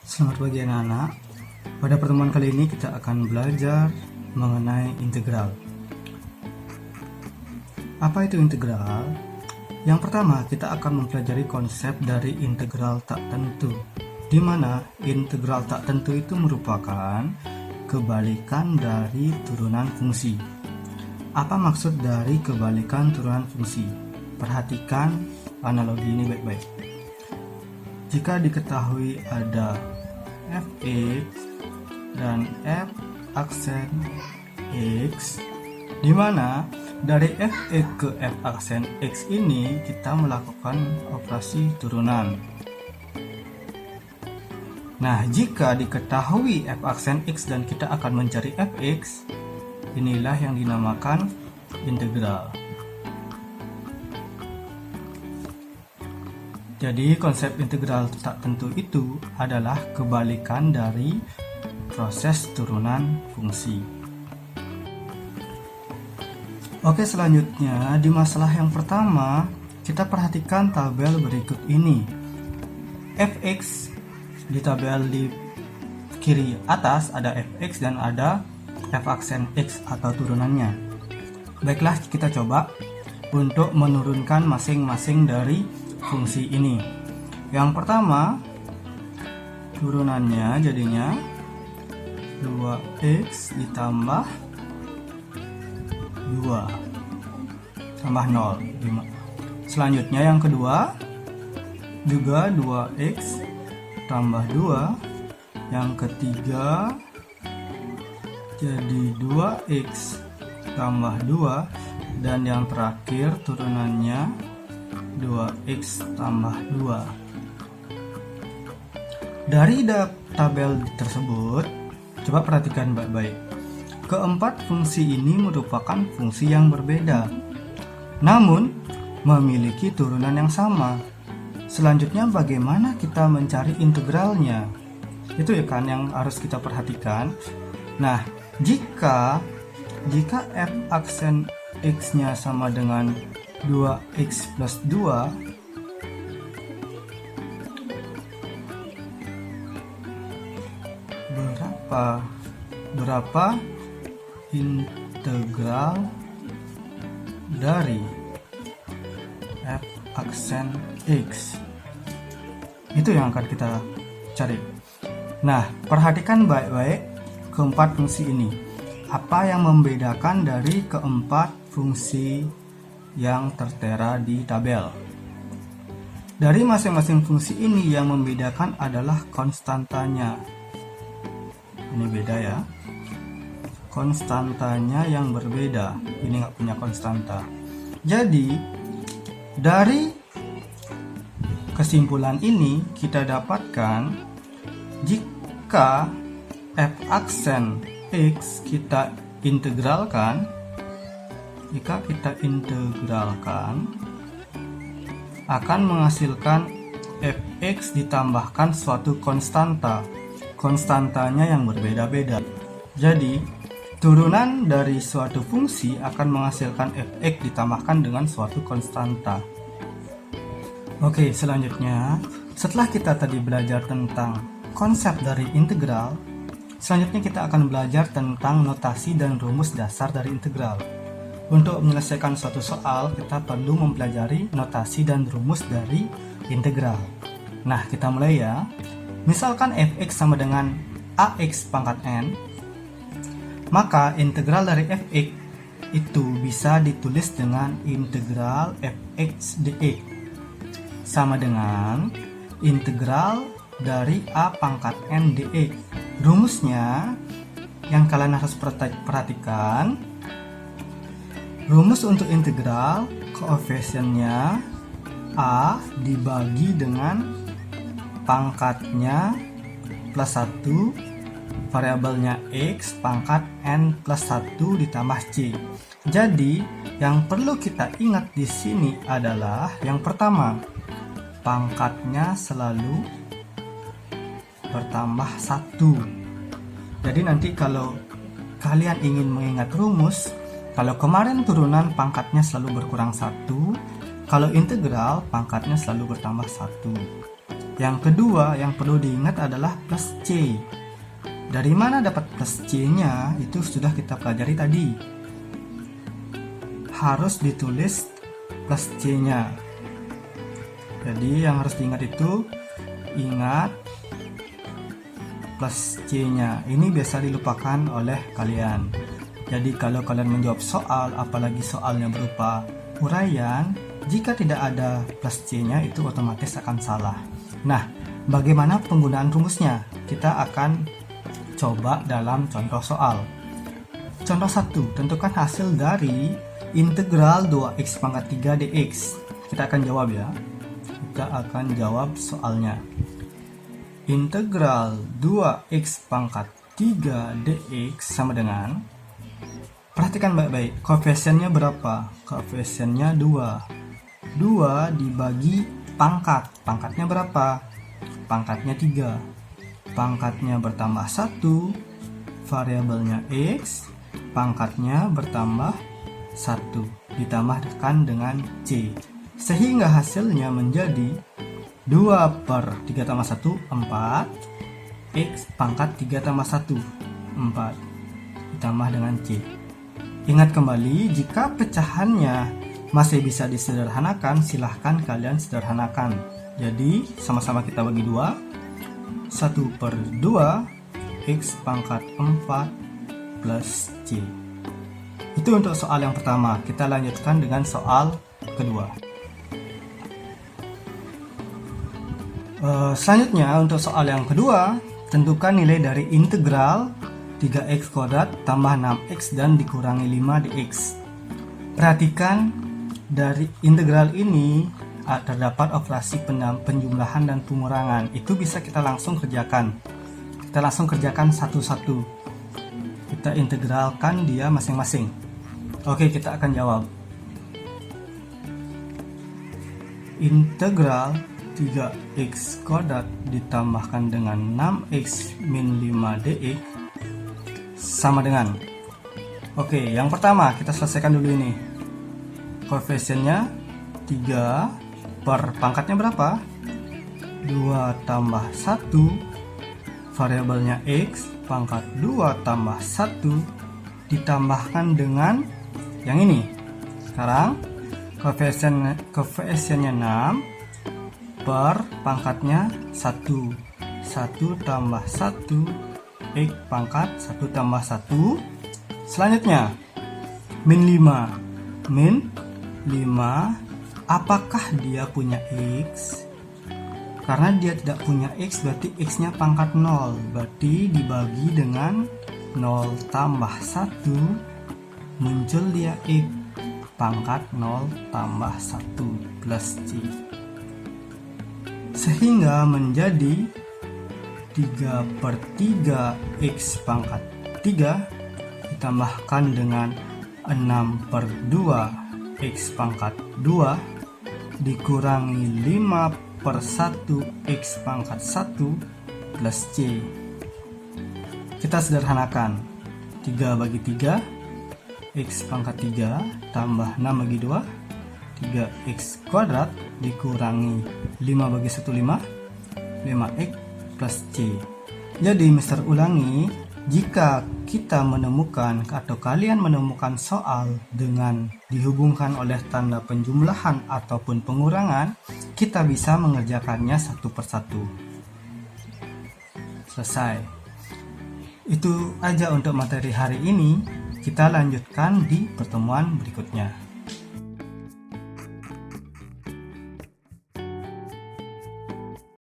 Selamat pagi anak-anak. Pada pertemuan kali ini kita akan belajar mengenai integral. Apa itu integral? Yang pertama, kita akan mempelajari konsep dari integral tak tentu, di mana integral tak tentu itu merupakan kebalikan dari turunan fungsi. Apa maksud dari kebalikan turunan fungsi? Perhatikan analogi ini baik-baik. Jika diketahui ada fx dan f aksen x, di mana dari fx ke f aksen x ini kita melakukan operasi turunan. Nah, jika diketahui f aksen x dan kita akan mencari fx, inilah yang dinamakan integral. Jadi konsep integral tak tentu itu adalah kebalikan dari proses turunan fungsi. Oke, selanjutnya di masalah yang pertama kita perhatikan tabel berikut ini. Fx di tabel di kiri atas ada fx dan ada f aksen x atau turunannya. Baiklah, kita coba untuk menurunkan masing-masing dari fungsi ini. Yang pertama, turunannya jadinya 2x ditambah 2 tambah 0, 5. Selanjutnya yang kedua juga 2x tambah 2. Yang ketiga jadi 2x tambah 2. Dan yang terakhir turunannya 2x tambah 2. Dari tabel tersebut, coba perhatikan baik-baik. Keempat fungsi ini merupakan fungsi yang berbeda, namun memiliki turunan yang sama. Selanjutnya bagaimana kita mencari integralnya? Itu ya kan yang harus kita perhatikan. Nah, jika f aksen x-nya sama dengan 2x plus 2, berapa integral dari f aksen x? Itu yang akan kita cari. Nah, perhatikan baik-baik keempat fungsi ini. Apa yang membedakan dari keempat fungsi yang tertera di tabel? Dari masing-masing fungsi ini yang membedakan adalah konstantanya. Ini beda ya, konstantanya yang berbeda. Ini nggak punya konstanta. Jadi dari kesimpulan ini kita dapatkan jika f aksen x kita integralkan, akan menghasilkan fx ditambahkan suatu konstantanya yang berbeda-beda. Jadi turunan dari suatu fungsi akan menghasilkan fx ditambahkan dengan suatu konstanta. Oke, selanjutnya setelah kita tadi belajar tentang konsep dari integral, selanjutnya kita akan belajar tentang notasi dan rumus dasar dari integral. Untuk menyelesaikan suatu soal, kita perlu mempelajari notasi dan rumus dari integral. Nah, kita mulai ya. Misalkan fx sama dengan ax pangkat n, maka integral dari fx itu bisa ditulis dengan integral fx dx sama dengan integral dari a pangkat n dx. Rumusnya yang kalian harus perhatikan, rumus untuk integral koefisiennya a dibagi dengan pangkatnya plus 1, variabelnya x pangkat n plus 1 ditambah c. Jadi yang perlu kita ingat di sini adalah yang pertama, pangkatnya selalu bertambah 1. Jadi nanti kalau kalian ingin mengingat rumus, kalau kemarin turunan pangkatnya selalu berkurang 1, kalau integral pangkatnya selalu bertambah 1. Yang kedua yang perlu diingat adalah plus C. Dari mana dapat plus C-nya? Itu sudah kita pelajari tadi. Harus ditulis plus C-nya. Jadi yang harus diingat itu, ingat plus C-nya. Ini biasa dilupakan oleh kalian. Jadi kalau kalian menjawab soal, apalagi soalnya berupa uraian, jika tidak ada plus C-nya itu otomatis akan salah. Nah, bagaimana penggunaan rumusnya? Kita akan coba dalam contoh soal. Contoh 1, tentukan hasil dari integral 2x pangkat 3 dx. Kita akan jawab ya. Kita akan jawab soalnya. Integral 2x pangkat 3 dx sama dengan, perhatikan baik-baik, koefisiennya berapa? Koefisiennya 2. 2 dibagi pangkat. Pangkatnya berapa? Pangkatnya 3. Pangkatnya bertambah 1, variabelnya x, pangkatnya bertambah 1, ditambahkan dengan c. Sehingga hasilnya menjadi 2 per 3 tambah 1, 4, x pangkat 3 tambah 1, 4, ditambah dengan c. Ingat kembali, jika pecahannya masih bisa disederhanakan, silahkan kalian sederhanakan. Jadi, sama-sama kita bagi 2. 1 per 2 x pangkat 4 plus c. Itu untuk soal yang pertama. Kita lanjutkan dengan soal kedua. Selanjutnya untuk soal yang kedua, tentukan nilai dari integral 3x kuadrat tambah 6x dan dikurangi 5 dx. Perhatikan, dari integral ini terdapat operasi penjumlahan dan pengurangan. Itu bisa kita langsung kerjakan. Kita langsung kerjakan satu-satu. Kita integralkan dia masing-masing. Oke, kita akan jawab. Integral 3x kuadrat ditambahkan dengan 6x min 5 dx sama dengan, oke, yang pertama kita selesaikan dulu ini. Koefisiennya 3 per pangkatnya berapa? 2 tambah 1, variabelnya x, pangkat 2 tambah 1, ditambahkan dengan yang ini. Sekarang koefisiennya 6 per pangkatnya 1, 1 tambah 1, x pangkat 1 tambah 1. Selanjutnya min 5. Min 5, apakah dia punya x? Karena dia tidak punya x, berarti x nya pangkat 0, berarti dibagi dengan 0 tambah 1, muncul dia x pangkat 0 tambah 1 plus c, sehingga menjadi 3 per 3 x pangkat 3 ditambahkan dengan 6 per 2 x pangkat 2 dikurangi 5 per 1 x pangkat 1 plus c. Kita sederhanakan. 3 bagi 3, x pangkat 3 tambah 6 bagi 2, 3x kuadrat dikurangi 5 bagi 1, 5, 5x plus c. Jadi Mister ulangi, jika kita menemukan atau kalian menemukan soal dengan dihubungkan oleh tanda penjumlahan ataupun pengurangan, kita bisa mengerjakannya satu persatu. Selesai. Itu aja untuk materi hari ini. Kita lanjutkan di pertemuan berikutnya.